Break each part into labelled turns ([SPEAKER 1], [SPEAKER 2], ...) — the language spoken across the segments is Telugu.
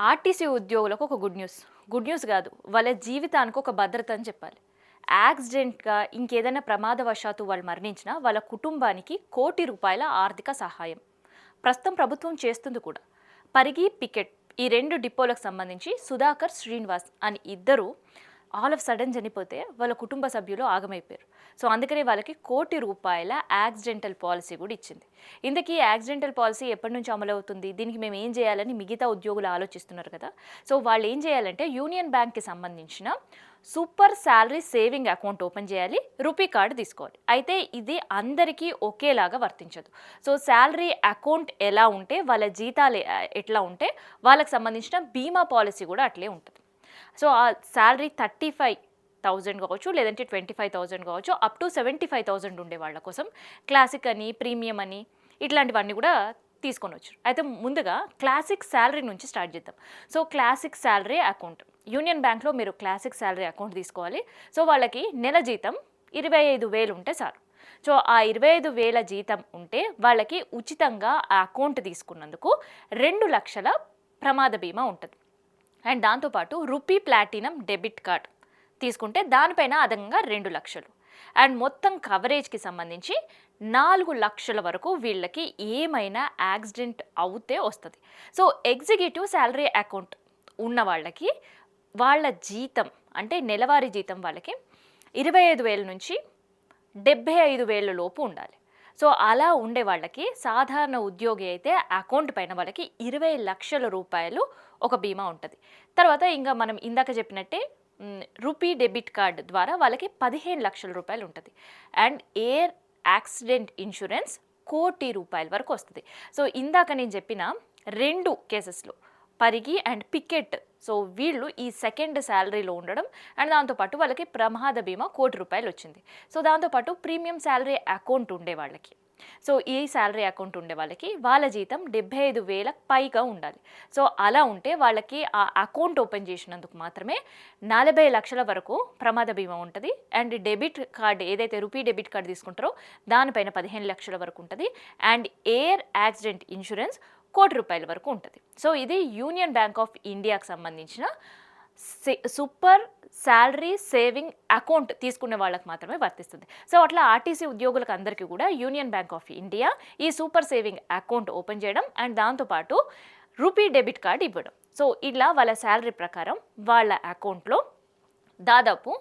[SPEAKER 1] ఆర్టీసీ ఉద్యోగులకు ఒక గుడ్ న్యూస్. గుడ్ న్యూస్ కాదు, వాళ్ళ జీవితానికి ఒక భద్రత అని చెప్పాలి. యాక్సిడెంట్గా ఇంకేదైనా ప్రమాదవశాత్తు వాళ్ళు మరణించినా వాళ్ళ కుటుంబానికి ₹1,00,00,000 ఆర్థిక సహాయం ప్రస్తుతం ప్రభుత్వం చేస్తుంది కూడా. పరిగి, పికెట్ ఈ 2 డిపోలకు సంబంధించి సుధాకర్, శ్రీనివాస్ అని ఇద్దరు ఆల్ ఆఫ్ సడన్ చనిపోతే వాళ్ళ కుటుంబ సభ్యులు ఆగమైపోయారు. సో అందుకనే వాళ్ళకి ₹1,00,00,000 యాక్సిడెంటల్ పాలసీ కూడా ఇచ్చింది. ఇంతకీ యాక్సిడెంటల్ పాలసీ ఎప్పటి నుంచి అమలు అవుతుంది, దీనికి మేము ఏం చేయాలని మిగతా ఉద్యోగులు ఆలోచిస్తున్నారు కదా. సో వాళ్ళు ఏం చేయాలంటే యూనియన్ బ్యాంక్కి సంబంధించిన super salary saving account open చేయాలి, రూపీ కార్డు తీసుకోవాలి. అయితే ఇది అందరికీ ఒకేలాగా వర్తించదు. సో శాలరీ అకౌంట్ ఎలా ఉంటే వాళ్ళ జీతాలు ఎట్లా ఉంటే వాళ్ళకి సంబంధించిన బీమా పాలసీ కూడా అట్లే ఉంటుంది. సో ఆ శాలరీ 35,000 కావచ్చు, లేదంటే 25,000 కావచ్చు, అప్ టు 75,000 ఉండే వాళ్ళ కోసం క్లాసిక్ అని, ప్రీమియం అని ఇట్లాంటివన్నీ కూడా తీసుకొనవచ్చు. అయితే ముందుగా క్లాసిక్ శాలరీ నుంచి స్టార్ట్ చేద్దాం. So classic salary account union బ్యాంక్లో మీరు క్లాసిక్ శాలరీ అకౌంట్ తీసుకోవాలి. సో వాళ్ళకి నెల జీతం 25,000 ఉంటే చాలు. సో ఆ 25,000 జీతం ఉంటే వాళ్ళకి ఉచితంగా ఆ అకౌంట్ తీసుకున్నందుకు 2 లక్షల ప్రమాద బీమా ఉంటుంది. అండ్ దాంతోపాటు రూపీ ప్లాటినం డెబిట్ కార్డ్ తీసుకుంటే దానిపైన అదనంగా 2 లక్షలు. అండ్ మొత్తం కవరేజ్కి సంబంధించి 4 లక్షల వరకు వీళ్ళకి ఏమైనా యాక్సిడెంట్ అవుతే వస్తుంది. సో ఎగ్జిక్యూటివ్ శాలరీ అకౌంట్ ఉన్న వాళ్ళకి వాళ్ళ జీతం అంటే నెలవారీ జీతం వాళ్ళకి 25,000 నుంచి 75,000 లోపు ఉండాలి. సో అలా ఉండే వాళ్ళకి సాధారణ ఉద్యోగి అయితే అకౌంట్ పైన వాళ్ళకి 20 లక్షల రూపాయలు ఒక బీమా ఉంటుంది. తర్వాత ఇంకా మనం ఇందాక చెప్పినట్టే రూపీ డెబిట్ కార్డ్ ద్వారా వాళ్ళకి 15 లక్షల రూపాయలు ఉంటుంది. అండ్ ఎయిర్ యాక్సిడెంట్ ఇన్సూరెన్స్ ₹1,00,00,000 వరకు వస్తుంది. సో ఇందాక నేను చెప్పిన 2 కేసెస్లో పరిగి అండ్ పికెట్, సో వీళ్ళు ఈ సెకండ్ శాలరీలో ఉండడం అండ్ దాంతోపాటు వాళ్ళకి ప్రమాద బీమా ₹1,00,00,000 వచ్చింది. సో దాంతోపాటు ప్రీమియం శాలరీ అకౌంట్ ఉండే వాళ్ళకి, సో ఈ శాలరీ అకౌంట్ ఉండే వాళ్ళకి వాళ్ళ జీతం 75,000 పైగా ఉండాలి. సో అలా ఉంటే వాళ్ళకి ఆ అకౌంట్ ఓపెన్ చేసినందుకు మాత్రమే 40 లక్షల వరకు ప్రమాద బీమా ఉంటుంది. అండ్ డెబిట్ కార్డ్ ఏదైతే రూపీ డెబిట్ కార్డ్ తీసుకుంటారో దానిపైన 15 లక్షల వరకు ఉంటుంది. అండ్ ఎయిర్ యాక్సిడెంట్ ఇన్సూరెన్స్ ₹1,00,00,000 వరకు ఉంటుంది. సో ఇది యూనియన్ బ్యాంక్ ఆఫ్ ఇండియాకి సంబంధించిన సూపర్ శాలరీ సేవింగ్ అకౌంట్ తీసుకునే వాళ్ళకి మాత్రమే వర్తిస్తుంది. సో అట్లా ఆర్టీసీ ఉద్యోగులకు అందరికీ కూడా యూనియన్ బ్యాంక్ ఆఫ్ ఇండియా ఈ సూపర్ సేవింగ్ అకౌంట్ ఓపెన్ చేయడం అండ్ దాంతోపాటు రూపీ డెబిట్ కార్డ్ ఇవ్వడం. సో ఇలా వాళ్ళ శాలరీ ప్రకారం వాళ్ళ అకౌంట్లో దాదాపు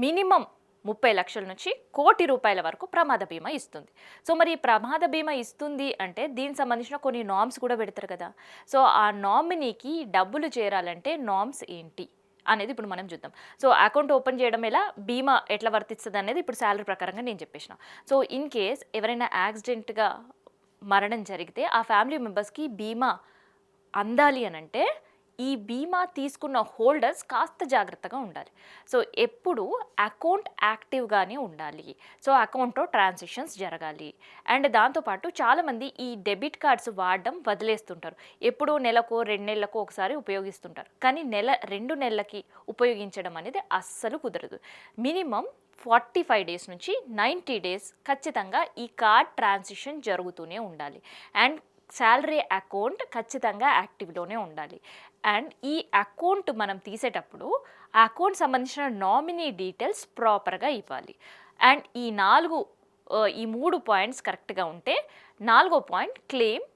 [SPEAKER 1] మినిమం 30 లక్షల నుంచి ₹1,00,00,000 వరకు ప్రమాద బీమా ఇస్తుంది. సో మరి ఈ ప్రమాద బీమా ఇస్తుంది అంటే దీనికి సంబంధించిన కొన్ని నామ్స్ కూడా పెడతారు కదా. సో ఆ నామినీకి డబ్బులు చేరాలంటే నామ్స్ ఏంటి అనేది ఇప్పుడు మనం చూద్దాం. సో అకౌంట్ ఓపెన్ చేయడం ఎలా, బీమా ఎట్లా వర్తిస్తుంది అనేది ఇప్పుడు శాలరీ ప్రకారంగా నేను చెప్పేసిన. సో ఇన్ కేస్ ఎవరైనా యాక్సిడెంట్గా మరణం జరిగితే ఆ ఫ్యామిలీ మెంబర్స్కి బీమా అందాలి అని అంటే ఈ బీమా తీసుకున్న హోల్డర్స్ కాస్త జాగ్రత్తగా ఉండాలి. సో ఎప్పుడు అకౌంట్ యాక్టివ్గానే ఉండాలి. సో అకౌంట్లో ట్రాన్సాక్షన్స్ జరగాలి. అండ్ దాంతోపాటు చాలామంది ఈ డెబిట్ కార్డ్స్ వాడడం వదిలేస్తుంటారు. ఎప్పుడు నెలకు 2 నెలలకు ఒకసారి ఉపయోగిస్తుంటారు. కానీ 2 నెలలకి ఉపయోగించడం అనేది అస్సలు కుదరదు. మినిమం 45 డేస్ నుంచి 90 డేస్ ఖచ్చితంగా ఈ కార్డ్ ట్రాన్సాక్షన్ జరుగుతూనే ఉండాలి. అండ్ శాలరీ అకౌంట్ ఖచ్చితంగా యాక్టివ్లోనే ఉండాలి. అండ్ ఈ అకౌంట్ మనం తీసేటప్పుడు ఆ అకౌంట్ సంబంధించిన నామినీ డీటెయిల్స్ ప్రాపర్గా ఇవ్వాలి. అండ్ ఈ 3 పాయింట్స్ కరెక్ట్గా ఉంటే 4వ పాయింట్ క్లెయిమ్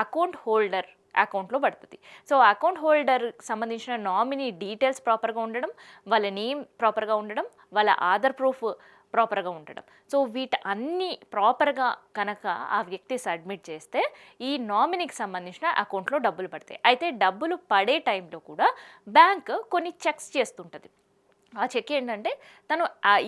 [SPEAKER 1] అకౌంట్ హోల్డర్ అకౌంట్లో పడుతుంది. సో అకౌంట్ హోల్డర్ సంబంధించిన నామినీ డీటెయిల్స్ ప్రాపర్గా ఉండడం, వాళ్ళ నేమ్ ప్రాపర్గా ఉండడం, వాళ్ళ ఆధార్ ప్రూఫ్ ప్రాపర్గా ఉండడం. సో వీటన్ని ప్రాపర్గా కనుక ఆ వ్యక్తి సబ్మిట్ చేస్తే ఈ నామినీకి సంబంధించిన అకౌంట్లో డబ్బులు పడతాయి. అయితే డబ్బులు పడే టైంలో కూడా బ్యాంక్ కొన్ని చెక్స్ చేస్తుంటుంది. ఆ చెక్ ఏంటంటే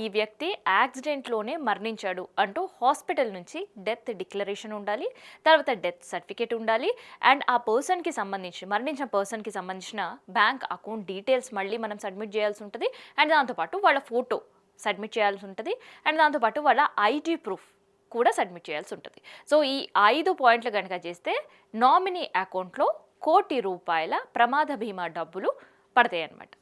[SPEAKER 1] ఈ వ్యక్తి యాక్సిడెంట్లోనే మరణించాడు అంటూ హాస్పిటల్ నుంచి డెత్ డిక్లరేషన్ ఉండాలి, తర్వాత డెత్ సర్టిఫికేట్ ఉండాలి. అండ్ ఆ పర్సన్కి సంబంధించి మరణించిన పర్సన్కి సంబంధించిన బ్యాంక్ అకౌంట్ డీటెయిల్స్ మళ్ళీ మనం సబ్మిట్ చేయాల్సి ఉంటుంది. అండ్ దాంతోపాటు వాళ్ళ ఫోటో సబ్మిట్ చేయాల్సి ఉంటుంది. అండ్ దాంతోపాటు వాళ్ళ ఐడి ప్రూఫ్ కూడా సబ్మిట్ చేయాల్సి ఉంటుంది. సో ఈ 5 పాయింట్లు కనుక చేస్తే నామినీ అకౌంట్లో ₹1,00,00,000 ప్రమాద బీమా డబ్బులు పడతాయి అన్నమాట.